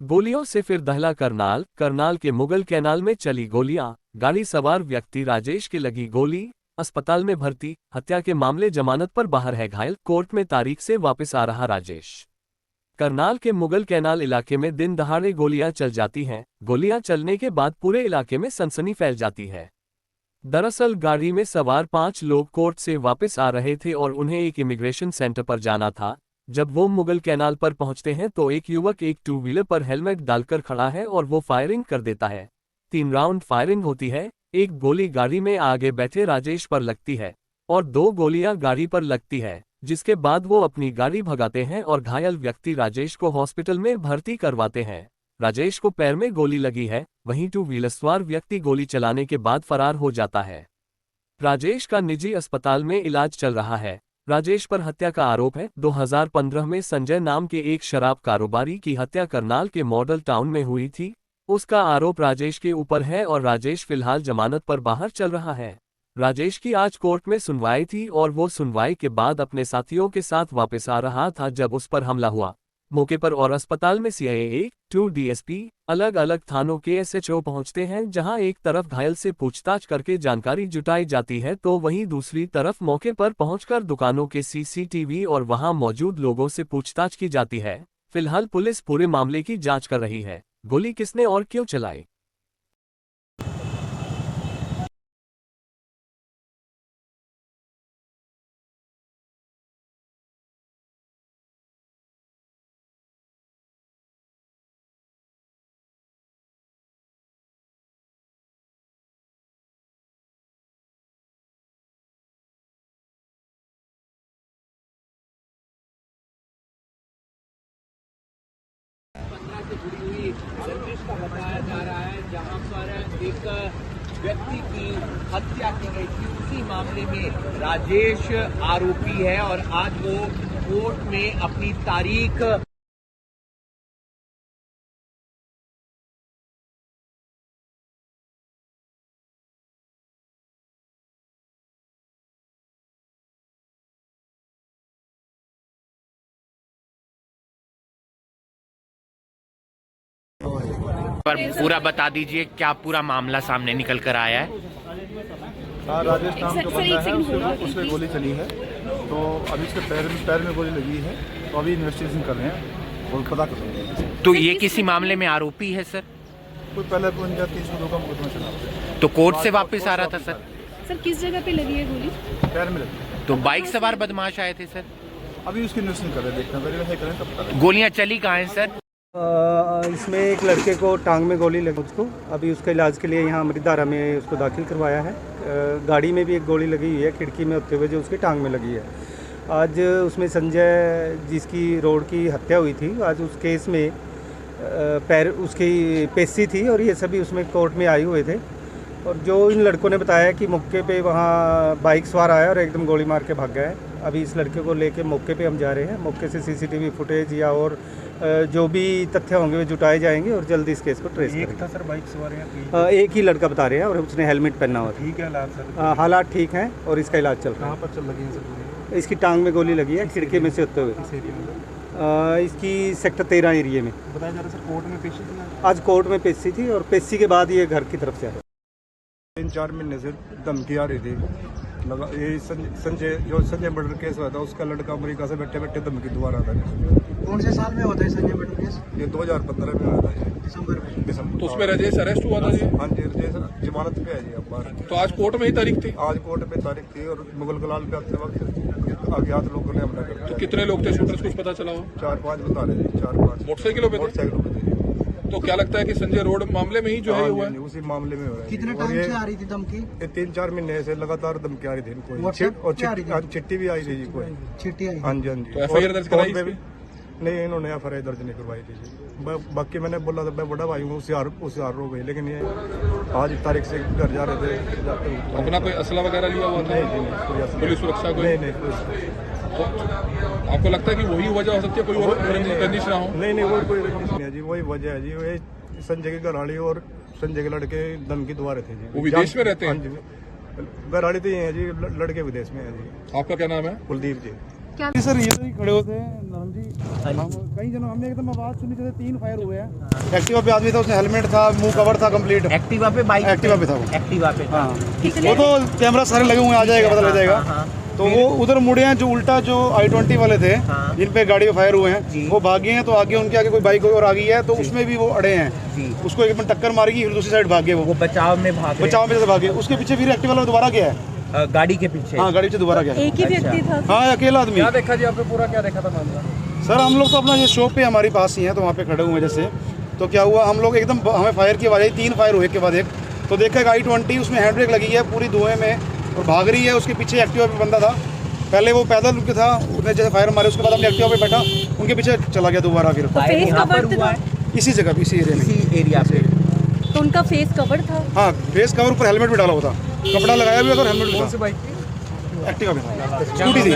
गोलियों से फिर दहला करनाल। करनाल के मुगल कैनाल में चली गोलियां, गाड़ी सवार व्यक्ति राजेश की लगी गोली, अस्पताल में भर्ती। हत्या के मामले जमानत पर बाहर है घायल, कोर्ट में तारीख से वापस आ रहा राजेश। करनाल के मुगल कैनाल इलाके में दिन दहाड़े गोलियां चल जाती हैं। गोलियां चलने के बाद पूरे इलाके में सनसनी फैल जाती है। दरअसल गाड़ी में सवार 5 लोग कोर्ट से वापस आ रहे थे और उन्हें एक इमिग्रेशन सेंटर पर जाना था। जब वो मुगल कैनाल पर पहुंचते हैं तो एक युवक एक टू व्हीलर पर हेलमेट डालकर खड़ा है और वो फायरिंग कर देता है। 3 राउंड फायरिंग होती है। एक गोली गाड़ी में आगे बैठे राजेश पर लगती है और 2 गोलियां गाड़ी पर लगती है, जिसके बाद वो अपनी गाड़ी भगाते हैं और घायल व्यक्ति राजेश को हॉस्पिटल में भर्ती करवाते हैं। राजेश को पैर में गोली लगी है, वहीं टू व्हीलर सवार व्यक्ति गोली चलाने के बाद फरार हो जाता है। राजेश का निजी अस्पताल में इलाज चल रहा है। राजेश पर हत्या का आरोप है। 2015 में संजय नाम के एक शराब कारोबारी की हत्या करनाल के मॉडल टाउन में हुई थी। उसका आरोप राजेश के ऊपर है और राजेश फिलहाल जमानत पर बाहर चल रहा है। राजेश की आज कोर्ट में सुनवाई थी और वो सुनवाई के बाद अपने साथियों के साथ वापस आ रहा था जब उस पर हमला हुआ। मौके पर और अस्पताल में सीआईए 2 डीएसपी, अलग अलग थानों के एसएचओ पहुंचते हैं, जहां एक तरफ घायल से पूछताछ करके जानकारी जुटाई जाती है तो वहीं दूसरी तरफ मौके पर पहुंचकर दुकानों के सीसीटीवी और वहां मौजूद लोगों से पूछताछ की जाती है। फिलहाल पुलिस पूरे मामले की जांच कर रही है। गोली किसने और क्यों चलाई? से जुड़ी हुई रंजिश का बताया जा रहा है, जहां पर एक व्यक्ति की हत्या की गई थी। उसी मामले में राजेश आरोपी है और आज वो कोर्ट में अपनी तारीख पर पूरा बता दीजिए, क्या पूरा मामला सामने निकल कर आया है? हाँ, राजेश नाम जो बंदा है उसमें गोली चली है, तो अभी उसके पैर में गोली लगी है, तो अभी इन्वेस्टिगेशन कर रहे हैं और पता कर रहे हैं। तो ये किसी मामले में आरोपी है सर? कोई पहले 302 का मुकदमा चला, तो कोर्ट से वापस आ रहा था सर? सर किस जगह पे लगी है गोली? पैर में लगी। तो बाइक सवार बदमाश आए थे सर? अभी उसकी इन्वेस्टिगेशन कर रहे हैं, देखते हैं वेरीफाई करें तब पता लगेगा। गोलियां चली कहाँ हैं सर? इसमें एक लड़के को टांग में गोली लगी उसको, अभी उसके इलाज के लिए यहाँ अमृतधारा में उसको दाखिल करवाया है। गाड़ी में भी एक गोली लगी हुई है खिड़की में होते हुए, जो उसकी टांग में लगी है। आज उसमें संजय जिसकी रोड की हत्या हुई थी, आज उस केस में पैर उसकी पेशी थी और ये सभी उसमें कोर्ट में आए हुए थे। और जो इन लड़कों ने बताया कि मौके पे वहाँ बाइक सवार आया और एकदम गोली मार के भाग गया है। अभी इस लड़के को लेके मौके पे हम जा रहे हैं। मौके से सीसीटीवी फुटेज या और जो भी तथ्य होंगे वे जुटाए जाएंगे और जल्दी इस केस को ट्रेस करेंगे। एक था सर बाइक सवार है, एक ही लड़का बता रहे हैं और उसने हेलमेट पहना हुआ था। ठीक है हालात सर? हालात ठीक हैं और इसका इलाज चल रहा है। कहाँ पर चल लगी है सर? इसकी टांग में गोली लगी है खिड़की में से होते हुए। इस एरिया में इसकी सेक्टर 13 एरिया में बताया जा रहा है सर। कोर्ट में पेशी थी आज कोर्ट में पेशी थी और पेशी के बाद ये घर की तरफ से आया। 3-4 महीने से धमकी आ रही थी लगा। ये संजय मर्डर केस हुआ था, उसका लड़का अमेरिका से बैठे बैठे धमकी दोबारा था। कौन से साल में होता है संजय मर्डर केस? ये 2015 में आया था, दिसंबर में। तो उसमें राजेश अरेस्ट हुआ था जी? हाँ जी, राजेश जमानत पे है जी अब बाहर। तो आज कोर्ट में ही तारीख थी? आज कोर्ट में तारीख थी और मुगल कलाल पे आते वक्त अज्ञात लोगों ने हमला कर तो दिया। कितने लोग थे शूटर्स, कुछ पता चला हो? 4-5 बता रहे थे, 4-5 मोटरसाइकिलों पे थे? मोटरसाइकिलों पे थे। तो क्या लगता है कि संजय रोड मामले में ही जो है ये हुआ है? उसी मामले में हो रहा है। कितने और टाइम ये से आ रही थी धमकी? 3-4 महीने से लगातार धमकी आ रही थी इनको। WhatsApp और पे आ रही थी? चिट्ठी भी आई थी जी कोई। चिट्ठी आई? हाँ जी, हाँ जी। तो FIR दर्ज कराई और नहीं, इन्होंने FIR दर्ज नहीं करवाई थी जी। बाकी मैंने बोला था मैं बड़ा भाई हूँ, होशियार हो गई, लेकिन ये आज तारीख से घर जा रहे थे। अपना कोई असला वगैरह लिया हुआ था? नहीं जी, नहीं, कोई असला- पुलिस सुरक्षा कोई? नहीं कोई- तो आपको लगता है कि वही वजह हो सकती है, कोई और रंजिश ना हो? नहीं वो कोई रंजिश नहीं है जी, वही वजह है जी। वो संजय की घरवाली और संजय के लड़के धमकी दुआ रहे थे जी। वो विदेश में रहते हैं? हाँ जी, घरवाली तो ये है जी, लड़के विदेश में है जी। आपका क्या नाम है? कुलदीप जी। क्या सर ये तो ही खड़े होते हैं नरम जी, हम कई जनों हमने एकदम आवाज सुनी जैसे 3 फायर हुए हैं। एक्टिवा पे आदमी था, उसने हेलमेट था, मुंह कवर था कंप्लीट। एक्टिवा पे बाइक एक्टिवा पे था वो। एक्टिवा पे था। हाँ वो तो कैमरा सारे लगे हुए हैं, आ जाएगा पता लग जाएगा। तो वो उधर मुड़े हैं, जो उल्टा जो I-20 वाले थे जिन पे गाड़ी पे फायर हुए हैं वो भागे हैं। तो आगे उनके आगे कोई बाइक और आ गई है, तो उसमें भी वो अड़े हैं। उसको एक टक्कर मारेगी, फिर दूसरी साइड भागे वो बचाव में भाग बचाव में से भागे। उसके पीछे फिर एक्टिवा वाला दोबारा गया है, गाड़ी के पीछे। हाँ गाड़ी से दोबारा गया। एक ही व्यक्ति था? हाँ अकेला आदमी। क्या देखा जी आपने, पूरा क्या देखा था मामला? सर हम लोग तो अपना ये शॉप पे हमारे पास ही है, तो वहाँ पे खड़े हुए हैं जैसे। तो क्या हुआ, हम लोग एकदम हमें फायर की आवाज़ आई, 3 फायर हुए एक के बाद एक। तो देखा I-20 उसमें हैंड ब्रेक लगी है पूरी धुएं में और भाग रही है। उसके पीछे एक्टिवा पे बंदा था, पहले वो पैदल रुके था, उसने जैसे फायर मारे उसके बाद अपने एक्टिवा पे बैठा, उनके पीछे चला गया दोबारा फिर। फायर यहाँ पर हुआ है इसी जगह, इसी एरिया में। इसी एरिया पे। तो उनका फेस कवर था? हाँ फेस कवर, ऊपर हेलमेट भी डाला हुआ था, कपड़ा लगाया भी था और हेलमेट भी था। कौन सी बाइक थी? एक्टिवा पे था, स्कूटी थी।